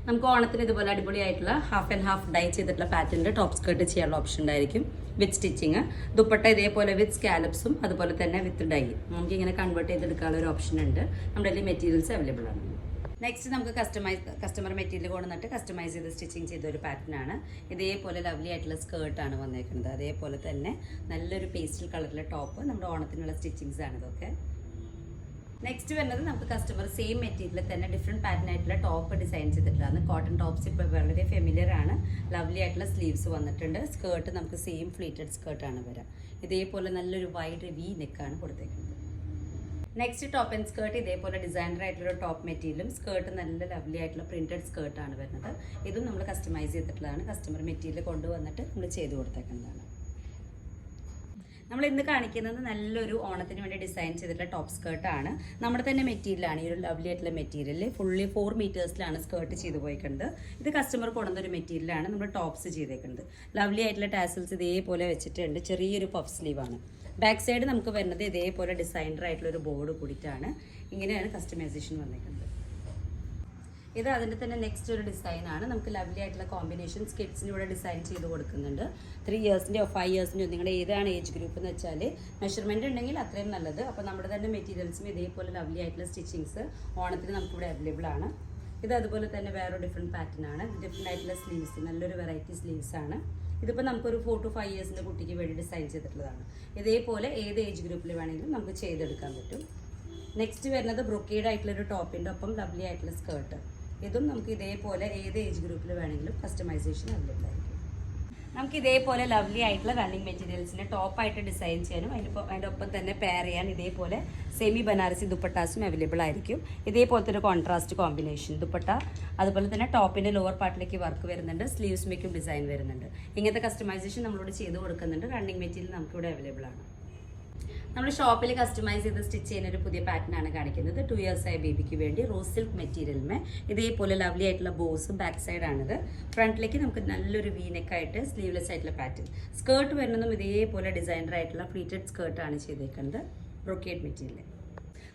നമുക്ക് ഓണത്തിന് ഇതുപോലെ അടിപൊളിയായിട്ടുള്ള ഹാഫ് ആൻഡ് ഹാഫ് ഡൈ ചെയ്തിട്ടുള്ള പാറ്റേണിൽ ടോപ്പ് സ്കേർട്ട് ചെയ്യാനുള്ള ഓപ്ഷൻ ഉണ്ടായിരിക്കും വിത്ത് സ്റ്റിച്ചിങ്. ദുപ്പട്ട ഇതേപോലെ വിത്ത് സ്കാലപ്സും അതുപോലെ തന്നെ വിത്ത് ഡൈ നമുക്ക് ഇങ്ങനെ കൺവേർട്ട് ചെയ്തെടുക്കാനുള്ള ഒരു ഓപ്ഷൻ ഉണ്ട്. നമ്മുടെ കയ്യിൽ മെറ്റീരിയൽസ് അവൈലബിൾ ആണ്. നെക്സ്റ്റ് നമുക്ക് കസ്റ്റമർ മെറ്റീരിയൽ കൊണ്ടുവന്നിട്ട് കസ്റ്റമൈസ് ചെയ്ത് സ്റ്റിച്ചിങ് ചെയ്ത ഒരു പാറ്റേൺ ആണ്. ഇതേപോലെ ലവ്ലി ആയിട്ടുള്ള സ്കേർട്ടാണ് വന്നേക്കുന്നത്. അതേപോലെ തന്നെ നല്ലൊരു പേസ്റ്റൽ കളറിലെ ടോപ്പ്. നമ്മുടെ ഓണത്തിനുള്ള സ്റ്റിച്ചിങ്സ് ആണ് ഇതൊക്കെ. നെക്സ്റ്റ് വരുന്നത് നമുക്ക് കസ്റ്റമർ സെയിം മെറ്റീരിയൽ തന്നെ ഡിഫറെൻറ്റ് പാറ്റേൺ ആയിട്ടുള്ള ടോപ്പ് ഡിസൈൻ ചെയ്തിട്ടുള്ളതാണ്. കോട്ടൺ ടോപ്സ് ഇപ്പോൾ വളരെ ഫെമിലിയർ ആണ്. ലവ്ലി ആയിട്ടുള്ള സ്ലീവ്സ് വന്നിട്ടുണ്ട്. സ്കേർട്ട് നമുക്ക് സെയിം ഫ്ലീറ്റഡ് സ്കേർട്ടാണ് വരാം. ഇതേപോലെ നല്ലൊരു വൈഡ് വി നെക്കാണ് കൊടുത്തേക്കുന്നത്. നെക്സ്റ്റ് ടോപ്പ് ആൻഡ് സ്കേർട്ട് ഇതേപോലെ ഡിസൈനർ ആയിട്ടുള്ള ടോപ്പ് മെറ്റീരിയലും സ്കേർട്ട് നല്ല ലവ്ലി ആയിട്ടുള്ള പ്രിന്റഡ് സ്കേർട്ടാണ് വരുന്നത്. ഇതും നമ്മൾ കസ്റ്റമൈസ് ചെയ്തിട്ടുള്ളതാണ്. കസ്റ്റമർ മെറ്റീരിയൽ കൊണ്ടുവന്നിട്ട് നമ്മൾ ചെയ്ത് കൊടുത്തേക്കുന്നതാണ്. നമ്മൾ ഇന്ന് കാണിക്കുന്നത് നല്ലൊരു ഓണത്തിന് വേണ്ടി ഡിസൈൻ ചെയ്തിട്ടുള്ള ടോപ്പ് സ്കേർട്ടാണ്. നമ്മുടെ തന്നെ മെറ്റീരിയലാണ്. ഈ ഒരു ലവ്ലി ആയിട്ടുള്ള മെറ്റീരിയൽ ഫുള്ളി 4 മീറ്റേഴ്സിലാണ് സ്കേർട്ട് ചെയ്ത് പോയിക്കുന്നത്. ഇത് കസ്റ്റമർ കൊണ്ടുവന്നൊരു മെറ്റീരിയലാണ് നമ്മൾ ടോപ്സ് ചെയ്തേക്കുന്നത്. ലവ്ലി ആയിട്ടുള്ള ടാസൽസ് ഇതേപോലെ വെച്ചിട്ടുണ്ട്. ചെറിയൊരു പഫ് സ്ലീവാണ്. ബാക്ക് സൈഡ് നമുക്ക് വരുന്നത് ഇതേപോലെ ഡിസൈനർ ആയിട്ടുള്ള ഒരു ബോർഡ് കൂടിയിട്ടാണ്. ഇങ്ങനെയാണ് കസ്റ്റമൈസേഷൻ വന്നിരിക്കുന്നത്. ഇത് അതിൻ്റെ തന്നെ നെക്സ്റ്റ് ഒരു ഡിസൈനാണ്. നമുക്ക് ലവ്ലി ആയിട്ടുള്ള കോമ്പിനേഷൻ സ്കിറ്റ്സിന് ഇവിടെ ഡിസൈൻ ചെയ്ത് കൊടുക്കുന്നുണ്ട്. 3 ഇയേഴ്സിൻ്റെയോ 5 ഇയേഴ്സിൻ്റെയോ നിങ്ങളുടെ ഏതാണ് ഏജ് ഗ്രൂപ്പ് എന്ന് വെച്ചാൽ മെഷർമെൻറ്റ് ഉണ്ടെങ്കിൽ അത്രയും നല്ലത്. അപ്പോൾ നമ്മുടെ തന്നെ മെറ്റീരിയൽസും ഇതേപോലെ ലവ്ലി ആയിട്ടുള്ള സ്റ്റിച്ചിങ്സ് ഓണത്തിന് നമുക്കിവിടെ അവൈലബിൾ ആണ്. ഇത് അതുപോലെ തന്നെ വേറെ ഡിഫറെൻറ്റ് പാറ്റേൺ ആണ്. ഡിഫറെൻ്റ് ആയിട്ടുള്ള സ്ലീവ്സ്, നല്ലൊരു വെറൈറ്റി സ്ലീവ്സ് ആണ്. ഇതിപ്പോൾ നമുക്കൊരു 4 to 5 ഇയേഴ്സിൻ്റെ കുട്ടിക്ക് വേണ്ടി ഡിസൈൻ ചെയ്തിട്ടുള്ളതാണ്. ഇതേപോലെ ഏത് ഏജ് ഗ്രൂപ്പിൽ വേണമെങ്കിലും നമുക്ക് ചെയ്തെടുക്കാൻ പറ്റും. നെക്സ്റ്റ് വരുന്നത് ബ്രൊക്കേഡ് ആയിട്ടുള്ളൊരു ടോപ്പിൻ്റെ ഒപ്പം ലവ്ലി ആയിട്ടുള്ള സ്കേർട്ട്. ഇതും നമുക്ക് ഇതേപോലെ ഏത് ഏജ് ഗ്രൂപ്പിൽ വേണമെങ്കിലും കസ്റ്റമൈസേഷൻ അവൈലബിൾ ആയിരിക്കും. നമുക്ക് ഇതേപോലെ ലവ്ലി ആയിട്ടുള്ള റണ്ണിങ് മെറ്റീരിയൽസിനെ ടോപ്പായിട്ട് ഡിസൈൻ ചെയ്യാനും അതിൻ്റെ ഒപ്പം തന്നെ പെയർ ചെയ്യാൻ ഇതേപോലെ സെമി ബനാറസി ദുപ്പട്ടാസും അവൈലബിൾ ആയിരിക്കും. ഇതേപോലത്തെ ഒരു കോൺട്രാസ്റ്റ് കോമ്പിനേഷൻ ദുപ്പട്ട. അതുപോലെ തന്നെ ടോപ്പിൻ്റെ ലോവർ പാർട്ടിലേക്ക് വർക്ക് വരുന്നുണ്ട്. സ്ലീവ്സ്മേക്കും ഡിസൈൻ വരുന്നുണ്ട്. ഇങ്ങനത്തെ കസ്റ്റമൈസേഷൻ നമ്മളോട് ചെയ്ത് കൊടുക്കുന്നുണ്ട്. റണ്ണിങ് മെറ്റീരിയൽ നമുക്കിവിടെ അവൈലബിൾ ആണ്. നമ്മൾ ഷോപ്പിൽ കസ്റ്റമൈസ് ചെയ്ത് സ്റ്റിച്ച് ചെയ്യുന്ന ഒരു പുതിയ പാറ്റേൺ ആണ് കാണിക്കുന്നത്. 2 ഇയേഴ്സായ ബേബിക്ക് വേണ്ടി റോസ് സിൽക്ക് മെറ്റീരിയൽമേ ഇതേപോലെ ലവ്ലി ആയിട്ടുള്ള ബോസും ബാക്ക് സൈഡാണിത്. ഫ്രണ്ടിലേക്ക് നമുക്ക് നല്ലൊരു വീനെക്കായിട്ട് സ്ലീവ്ലെസ് ആയിട്ടുള്ള പാറ്റേൺ. സ്കേർട്ട് വരുന്നതും ഇതേപോലെ ഡിസൈനർ ആയിട്ടുള്ള ഫ്ലീറ്റഡ് സ്കേർട്ടാണ് ചെയ്തേക്കുന്നത്. Brocade material.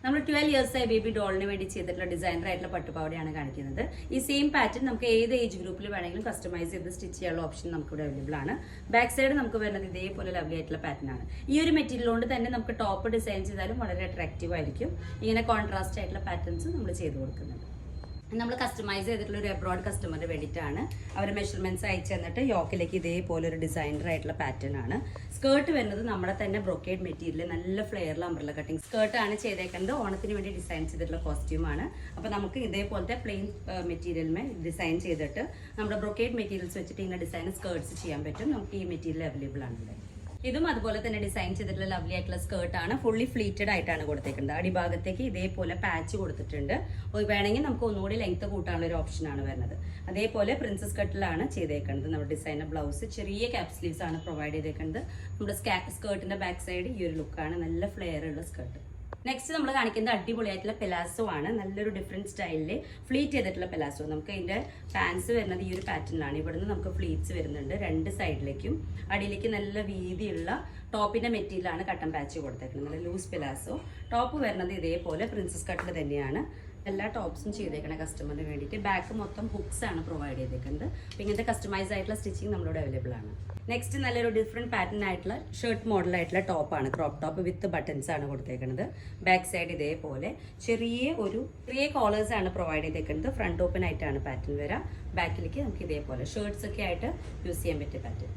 നമ്മൾ 12 ഇയേഴ്സായ ബേബി ഡോളിന് വേണ്ടി ചെയ്തിട്ടുള്ള ഡിസൈനർ ആയിട്ടുള്ള പട്ടുപാവടയാണ് കാണിക്കുന്നത്. ഈ സെയിം പാറ്റേൺ നമുക്ക് ഏത് ഏജ് ഗ്രൂപ്പിൽ വേണമെങ്കിലും കസ്റ്റമൈസ് ചെയ്ത് സ്റ്റിച്ച് ചെയ്യാനുള്ള ഓപ്ഷൻ നമുക്കിവിടെ അവൈലബിൾ ആണ്. ബാക്ക് സൈഡ് നമുക്ക് വരുന്നത് ഇതേപോലെ ലവ്ലി ആയിട്ടുള്ള പാറ്റേൺ ആണ്. ഈ ഒരു മെറ്റീരിയൽ കൊണ്ട് തന്നെ നമുക്ക് ടോപ്പ് ഡിസൈൻ ചെയ്താലും വളരെ അട്രാക്റ്റീവ് ആയിരിക്കും. ഇങ്ങനെ കോൺട്രാസ്റ്റ് ആയിട്ടുള്ള പാറ്റേൺസ് നമ്മൾ ചെയ്ത് കൊടുക്കുന്നുണ്ട്. നമ്മൾ കസ്റ്റമൈസ് ചെയ്തിട്ടുള്ള ഒരു അബ്രോഡ് കസ്റ്റമറിന് വേണ്ടിയിട്ടാണ്. അവർ മെഷർമെന്റ്സ് അയച്ചു തന്നിട്ട് യോക്കിലേക്ക് ഇതേപോലെ ഒരു ഡിസൈനർ ആയിട്ടുള്ള പാറ്റേൺ ആണ്. സ്കേർട്ട് വരുന്നത് നമ്മുടെ തന്നെ ബ്രൊക്കേഡ് മെറ്റീരിയൽ നല്ല ഫ്ലെയറിൽ അംബ്രല്ല കട്ടിങ് സ്കേർട്ടാണ് ചെയ്തേക്കുന്നത്. ഓണത്തിന് വേണ്ടി ഡിസൈൻ ചെയ്തിട്ടുള്ള കോസ്റ്റ്യൂമാണ്. അപ്പോൾ നമുക്ക് ഇതേപോലത്തെ പ്ലെയിൻ മെറ്റീരിയൽമേ ഡിസൈൻ ചെയ്തിട്ട് നമ്മുടെ ബ്രൊക്കേഡ് മെറ്റീരിയൽസ് വെച്ചിട്ട് ഇങ്ങനെ ഡിസൈൻ സ്കേർട്ട്സ് ചെയ്യാൻ പറ്റും. നമുക്ക് ഈ മെറ്റീരിയൽ അവൈലബിൾ ആണ് ഇവിടെ. ഇതും അതുപോലെ തന്നെ ഡിസൈൻ ചെയ്തിട്ടുള്ള ലവ്ലി ആയിട്ടുള്ള സ്കേർട്ടാണ്. ഫുള്ളി ഫ്ലീറ്റഡ് ആയിട്ടാണ് കൊടുത്തേക്കുന്നത്. അടിഭാഗത്തേക്ക് ഇതേപോലെ പാച്ച് കൊടുത്തിട്ടുണ്ട്. വേണമെങ്കിൽ നമുക്ക് ഒന്നുകൂടി ലെങ്ത് കൂട്ടാനുള്ള ഒരു ഓപ്ഷനാണ് വരുന്നത്. അതേപോലെ പ്രിൻസസ് കട്ടിലാണ് ചെയ്തേക്കുന്നത്. നമ്മുടെ ഡിസൈനർ ബ്ലൗസ് ചെറിയ ക്യാപ് സ്ലീവ്സ് ആണ് പ്രൊവൈഡ് ചെയ്തേക്കുന്നത്. നമ്മുടെ സ്കേർട്ടിന്റെ ബാക്ക് സൈഡ് ഈ ഒരു ലുക്കാണ്. നല്ല ഫ്ലെയർ ഉള്ള സ്കേർട്ട്. നെക്സ്റ്റ് നമ്മൾ കാണിക്കുന്നത് അടിപൊളിയായിട്ടുള്ള പെലാസോ ആണ്. നല്ലൊരു ഡിഫറെൻറ്റ് സ്റ്റൈലിൽ ഫ്ലീറ്റ് ചെയ്തിട്ടുള്ള പെലാസോ. നമുക്ക് അതിൻ്റെ പാൻസ് വരുന്നത് ഈ ഒരു പാറ്റേണിലാണ്. ഇവിടുന്ന് നമുക്ക് ഫ്ലീറ്റ്സ് വരുന്നുണ്ട് 2 സൈഡിലേക്കും. അടിയിലേക്ക് നല്ല വീതിയുള്ള ടോപ്പിൻ്റെ മെറ്റീരിയലാണ് കട്ടൻ പാച്ച് കൊടുത്തേക്കുന്നത്. നല്ല ലൂസ് പെലാസോ. ടോപ്പ് വരുന്നത് ഇതേപോലെ പ്രിൻസസ് കട്ടിൽ തന്നെയാണ്. എല്ലാ ടോപ്സും ചെയ്തേക്കണ കസ്റ്റമറിന് വേണ്ടിയിട്ട്. ബാക്ക് മൊത്തം ഹുക്സ് ആണ് പ്രൊവൈഡ് ചെയ്തേക്കുന്നത്. അപ്പോൾ ഇങ്ങനത്തെ കസ്റ്റമൈസ് ആയിട്ടുള്ള സ്റ്റിച്ചിങ് നമ്മളോട് അവൈലബിൾ ആണ്. നെക്സ്റ്റ് നല്ലൊരു ഡിഫറെൻറ്റ് പാറ്റേൺ ആയിട്ടുള്ള ഷർട്ട് മോഡലായിട്ടുള്ള ടോപ്പാണ്. ക്രോപ്പ് ടോപ്പ് വിത്ത് ബട്ടൺസ് ആണ് കൊടുത്തേക്കുന്നത്. ബാക്ക് സൈഡ് ഇതേപോലെ ചെറിയ കോളേഴ്സ് ആണ് പ്രൊവൈഡ് ചെയ്തേക്കുന്നത്. ഫ്രണ്ട് ഓപ്പൺ ആയിട്ടാണ് പാറ്റേൺ വരാം. ബാക്കിലേക്ക് നമുക്ക് ഇതേപോലെ ഷർട്ട്സ് ഒക്കെ ആയിട്ട് യൂസ് ചെയ്യാൻ പറ്റിയ പാറ്റേൺ.